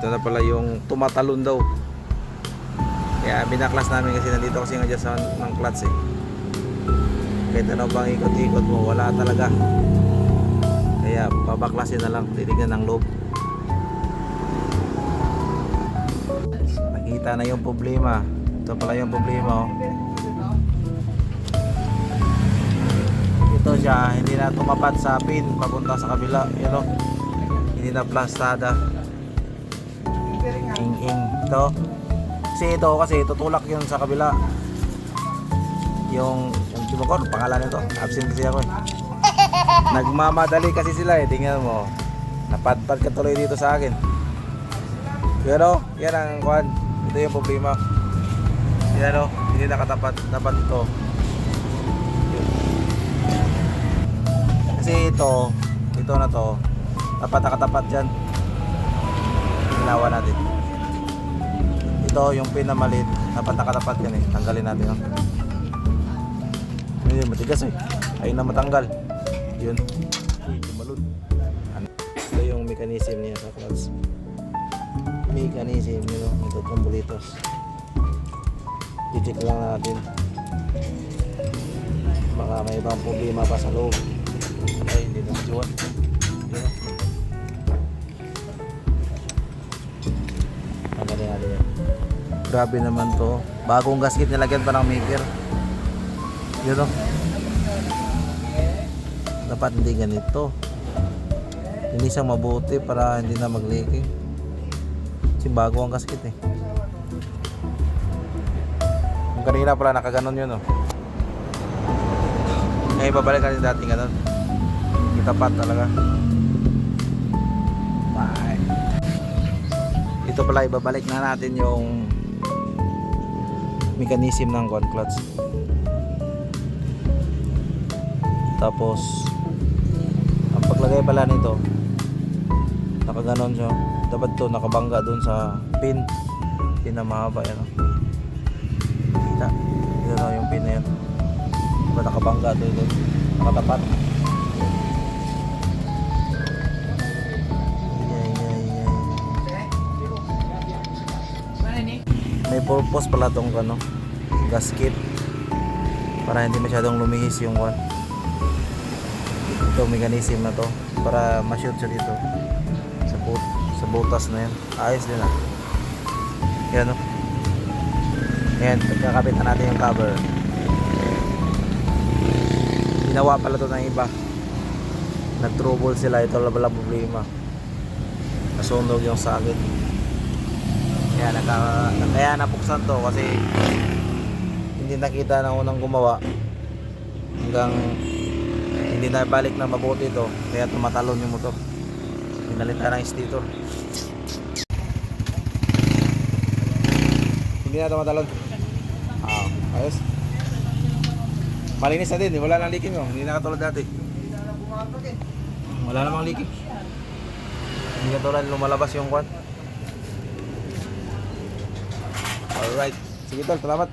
Ito na pala yung tumatalon daw. Kaya binaklas namin kasi nandito kasi yung adjustment ng clutch eh. Kahit ano bang ikot-ikot mo, wala talaga. Kaya babaklasin na lang, titignan ng loob. Nakita na yung problema. Ito pala yung problema, oh. Ito siya, hindi na tumapat sa pin papunta sa kabila. Yan, oh. Hindi na plastada. Ing-ing. Ito. Kasi tutulak yun sa kabila. Yung diba ko, pangalan nito? Absent kasi ako eh. Nagmamadali kasi sila eh. Tingnan mo. Napadpad ka tuloy dito sa akin. Pero, yan ang kuhan. Ito yung problema. Yan, oh. Hindi nakatapat. Dapat ito. Kasi ito na to, dapat nakatapat dyan. Ginawa natin. Ito yung pin na maliit, dapat nakatapat yan eh. Tanggalin natin, no? Yun, matigas eh. Ayun na matanggal. Yun. Uy, tumalun. Ito yung mechanism niya sa clutch. Mechanism yun, ito itong bulitos. I-check lang natin. Baka may ibang problema pa sa loob. Ay, hindi na siya. Grabe naman to. Bagong gasket nilagyan pa ng maker. Yun, oh. Dapat hindi ganito. Linisang mabuti para hindi na mag-leaking. Kasi bago ang gasket eh. Yung kanina pala nakaganon yun, oh. Ngayon babalik natin dating ganon. Tapat talaga. Bye. Ito pala ibabalik na natin yung mechanism ng clutch. Tapos ang paglagay pala nito nakaganon siya. Dapat to nakabangga dun sa pin na mahaba yan. Kita. Ito na yung pin na yan. Dapat nakabangga dun. Nakatapat. May purpose pala tong gasket para hindi masyadong lumihis yung ito mechanism na to para ma-shoot siya dito sa butas na yan. Ayos din ah. Yan, oh. Yan, kakapit na natin yung cover. Ginawa pala to ng iba. Nag-trouble sila, ito wala problema. Nasunog yung sagit. Kaya napuksan to kasi hindi nakita ng unang gumawa hanggang hindi na balik na mabuti ito, kaya tumatalon yung motor. Pinalitan ng stator. Hindi na tumatalon. Ayos. Malinis na din, wala nang leaking, oh. Hindi na katulad dati. Wala namang leaking. Hindi katulad lumalabas yung kwan. Alright. Sige tol, salamat.